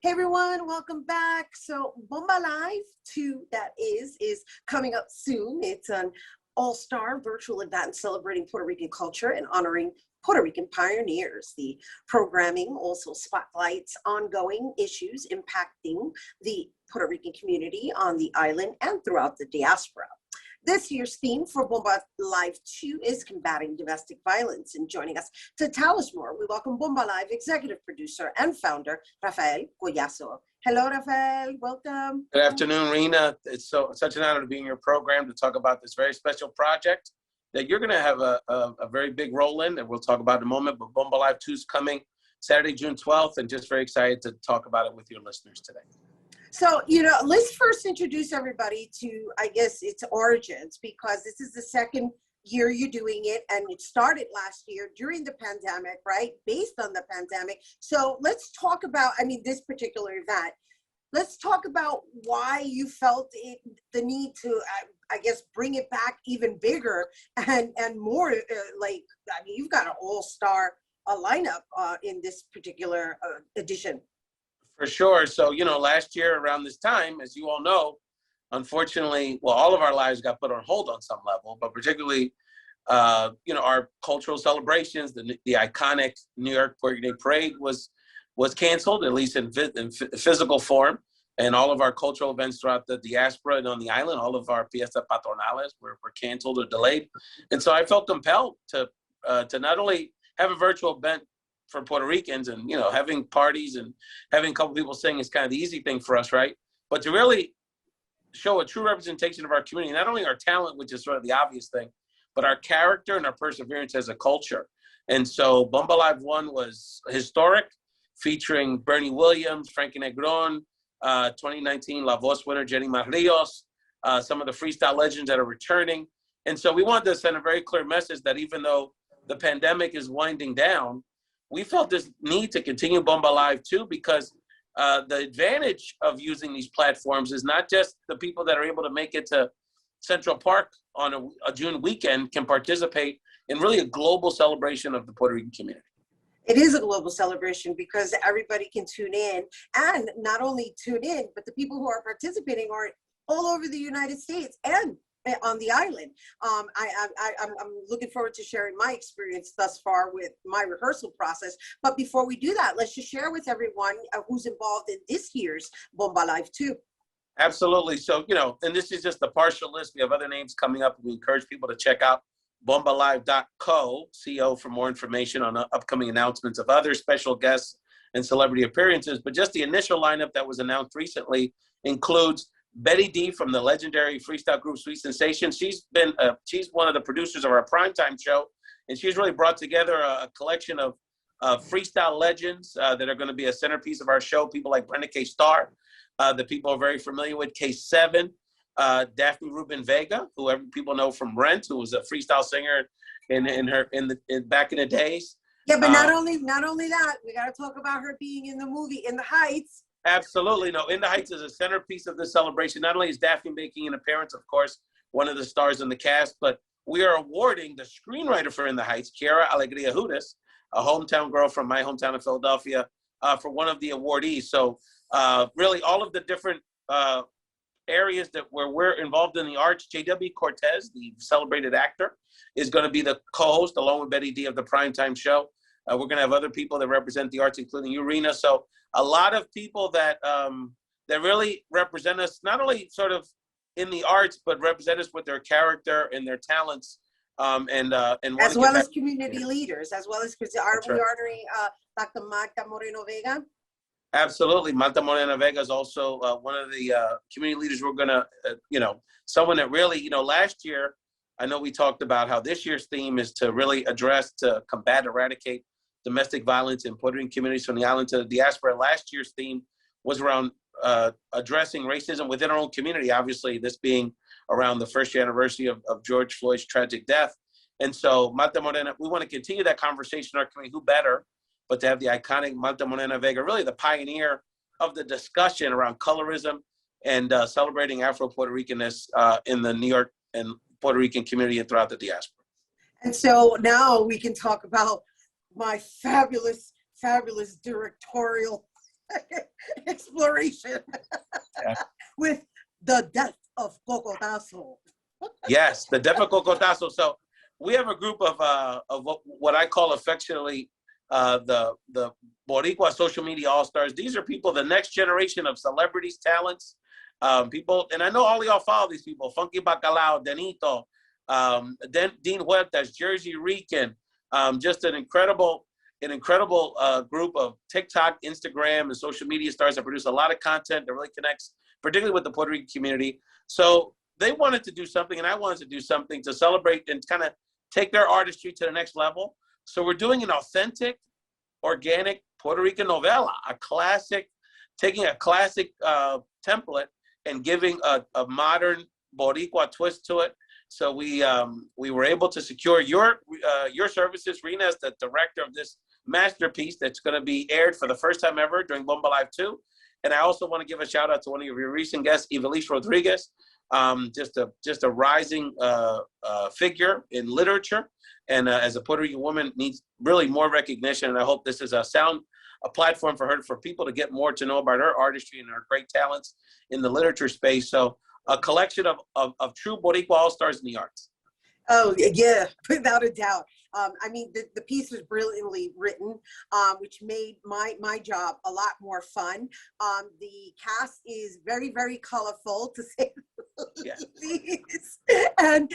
Hey everyone, welcome back. So Bomba Live 2, that is coming up soon. It's an all-star virtual event celebrating Puerto Rican culture and honoring Puerto Rican pioneers. The programming also spotlights ongoing issues impacting the Puerto Rican community on the island and throughout the diaspora. This year's theme for Bomba Live 2 is combating domestic violence. And joining us to tell us more, we welcome Bomba Live executive producer and founder, Rafael Collazo. Hello, Rafael. Welcome. Good afternoon, Rena. It's such an honor to be in your program to talk about this very special project that you're going to have a very big role in, and we'll talk about in a moment. But Bomba Live 2 is coming Saturday, June 12th, and just very excited to talk about it with your listeners today. So, let's first introduce everybody to, I guess, its origins, because this is the second year you're doing it, and it started last year during the pandemic, right? Based on the pandemic. So let's talk about, this particular event. Let's talk about why you felt the need to, I guess, bring it back even bigger and more, you've got an all-star lineup in this particular edition. For sure. So, last year around this time, as you all know, unfortunately, all of our lives got put on hold on some level, but particularly, our cultural celebrations, the iconic New York Puerto Rican Day Parade was canceled, at least in physical form. And all of our cultural events throughout the diaspora and on the island, all of our fiesta patronales were canceled or delayed. And so I felt compelled to not only have a virtual event for Puerto Ricans and, having parties and having a couple people sing is kind of the easy thing for us, right? But to really show a true representation of our community, not only our talent, which is sort of the obvious thing, but our character and our perseverance as a culture. And so Bomba Live 1 was historic, featuring Bernie Williams, Frankie Negron, 2019 La Voz winner Jenny Marrios, some of the freestyle legends that are returning. And so we wanted to send a very clear message that even though the pandemic is winding down, we felt this need to continue Bomba Live 2 because the advantage of using these platforms is not just the people that are able to make it to Central Park on a June weekend can participate in really a global celebration of the Puerto Rican community. It is a global celebration because everybody can tune in, and not only tune in, but the people who are participating are all over the United States and on the island. I'm looking forward to sharing my experience thus far with my rehearsal process. But before we do that, let's just share with everyone who's involved in this year's Bomba Live 2. Absolutely. So, and this is just the partial list. We have other names coming up. We encourage people to check out bombalive.co for more information on upcoming announcements of other special guests and celebrity appearances. But just the initial lineup that was announced recently includes Betty D from the legendary freestyle group Sweet Sensation. She's one of the producers of our primetime show, and she's really brought together a collection of freestyle legends that are going to be a centerpiece of our show. People like Brenda K. Starr, that people are very familiar with, K7, Daphne Rubin Vega, who people know from Rent, who was a freestyle singer back in the days. Yeah, but not only that, we got to talk about her being in the movie In the Heights. Absolutely. No, In the Heights is a centerpiece of this celebration. Not only is Daphne making an appearance, of course, one of the stars in the cast, but we are awarding the screenwriter for In the Heights, Kiara Alegria Judas, a hometown girl from my hometown of Philadelphia, for one of the awardees. So really all of the different areas where we're involved in the arts, J.W. Cortez, the celebrated actor, is going to be the co-host along with Betty D of the primetime show. We're going to have other people that represent the arts, including you, Rena. So a lot of people that really represent us, not only sort of in the arts, but represent us with their character and their talents. As well as community leaders, as well as, we honoring Dr. Magda Moreno Vega? Absolutely. Magda Moreno Vega is also one of the community leaders. We're going to, someone that really, last year, I know we talked about how this year's theme is to really combat, eradicate domestic violence in Puerto Rican communities from the island to the diaspora. Last year's theme was around addressing racism within our own community, obviously this being around the first year anniversary of George Floyd's tragic death. And so Magda Moreno, we want to continue that conversation in our community. Who better but to have the iconic Magda Moreno Vega, really the pioneer of the discussion around colorism and celebrating Afro-Puerto Ricanness in the New York and Puerto Rican community and throughout the diaspora. And so now we can talk about my fabulous directorial exploration Yeah. with the death of Cocotazo. Yes, the Death of Cocotazo. So we have a group of what I call affectionately the Boricua social media all-stars. These are people, the next generation of celebrities, talents, people, and I know all of y'all follow these people: Funky Bacalao, Denito, Dean Huertas, Jersey Rican, just an incredible group of TikTok, Instagram, and social media stars that produce a lot of content that really connects, particularly with the Puerto Rican community. So they wanted to do something, and I wanted to do something to celebrate and kind of take their artistry to the next level. So we're doing an authentic, organic Puerto Rican novela, a classic, taking a classic template and giving a modern Boricua twist to it. So we were able to secure your services, Rena, as the director of this masterpiece that's going to be aired for the first time ever during Bomba Live 2. And I also want to give a shout out to one of your recent guests, Ivelisse Rodriguez, just a rising figure in literature, and as a Puerto Rican woman needs really more recognition. And I hope this is a platform for her, for people to get more to know about her artistry and her great talents in the literature space. So a collection of true Boricua all-stars in the arts. Oh, yeah, without a doubt. I mean, the piece was brilliantly written, which made my job a lot more fun. The cast is very, very colorful, to say the least. And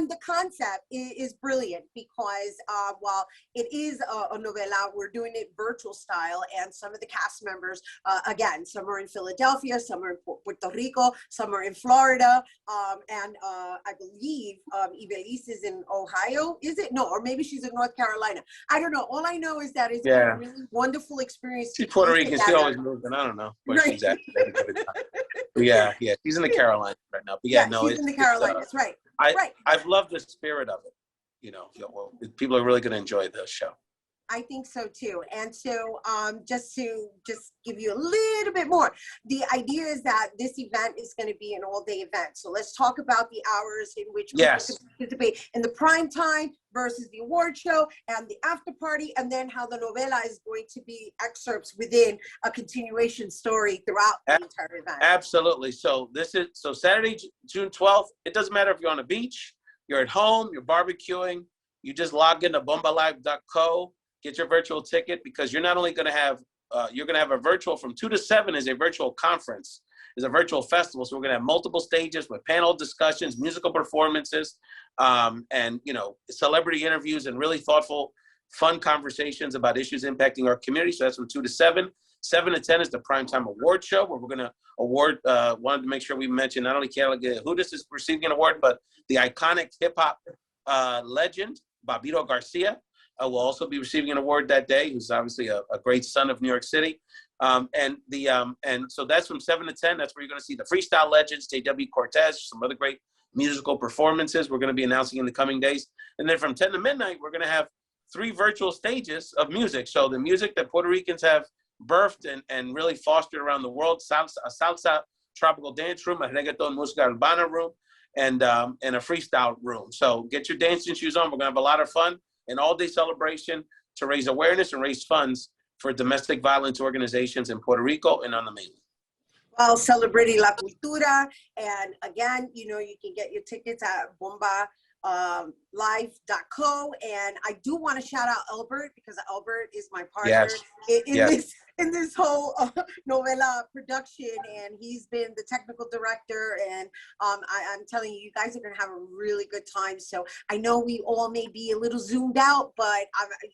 the concept is brilliant because while it is a novela, we're doing it virtual style, and some of the cast members, again, some are in Philadelphia, some are in Puerto Rico, some are in Florida, and I believe Ivelisse is in Ohio, is it? No, or maybe she's in North Carolina. I don't know. All I know is that it's been a really wonderful experience. She's Puerto Rican. She always moves, and I don't know where she's at. Yeah, she's in the Carolinas right now. But she's in the Carolinas, right? I've loved the spirit of it. You know, people are really going to enjoy the show. I think so too. And so just to give you a little bit more, the idea is that this event is going to be an all-day event. So let's talk about the hours in which people can participate in the prime time versus the award show and the after party, and then how the novela is going to be excerpts within a continuation story throughout the entire event. Absolutely. So Saturday, June 12th, it doesn't matter if you're on a beach, you're at home, you're barbecuing, you just log into bombalive.co. Get your virtual ticket, because you're not only going to have you're going to have a virtual from 2 to 7 is a virtual conference, is a virtual festival. So we're going to have multiple stages with panel discussions, musical performances, and celebrity interviews, and really thoughtful, fun conversations about issues impacting our community. So that's from 2 to 7. 7 to 10 is the primetime award show, where we're going to award. Wanted to make sure we mention not only Kayla Hudas is receiving an award, but the iconic hip hop legend Babito Garcia will also be receiving an award that day, who's obviously a great son of New York City. And so that's from 7 to 10. That's where you're going to see the freestyle legends, J.W. Cortez, some other great musical performances we're going to be announcing in the coming days. And then from 10 to midnight, we're going to have 3 virtual stages of music. So the music that Puerto Ricans have birthed and really fostered around the world, a salsa tropical dance room, a reggaeton música urbana room, and a freestyle room. So get your dancing shoes on. We're going to have a lot of fun. An all-day celebration to raise awareness and raise funds for domestic violence organizations in Puerto Rico and on the mainland. Well, celebrating La Cultura. And again, you can get your tickets at bombalive.co. And I do want to shout out Albert, because Albert is my partner in this whole novela production, and he's been the technical director. And I'm telling you, you guys are going to have a really good time. So I know we all may be a little zoomed out, but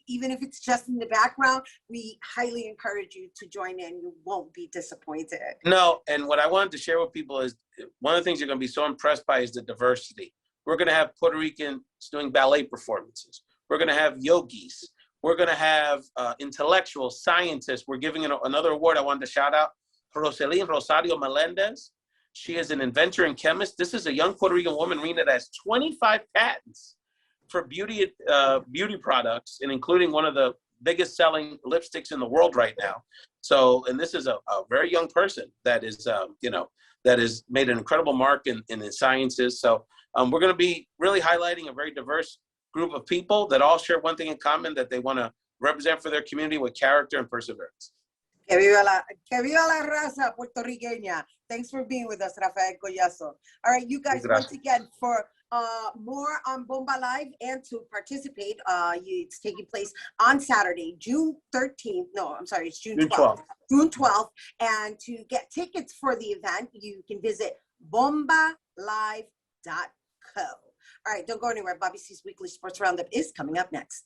even if it's just in the background, we highly encourage you to join in. You won't be disappointed. No, and what I wanted to share with people is one of the things you're going to be so impressed by is the diversity. We're going to have Puerto Ricans doing ballet performances. We're going to have yogis. We're going to have intellectuals, scientists. We're giving another award I wanted to shout out, Roselyn Rosario Melendez. She is an inventor and chemist. This is a young Puerto Rican woman, Rena, that has 25 patents for beauty products, and including one of the biggest selling lipsticks in the world right now. So, and this is a very young person that is, that has made an incredible mark in the sciences. So we're going to be really highlighting a very diverse group of people that all share one thing in common, that they want to represent for their community with character and perseverance. Que viva la raza puertorriqueña. Thanks for being with us, Rafael Collazo. All right, you guys, once again, for more on Bomba Live and to participate, it's taking place on Saturday, June 13th. No, I'm sorry, it's June 12th. June 12th. And to get tickets for the event, you can visit bombalive.co. All right, don't go anywhere. Bobby C's Weekly Sports Roundup is coming up next.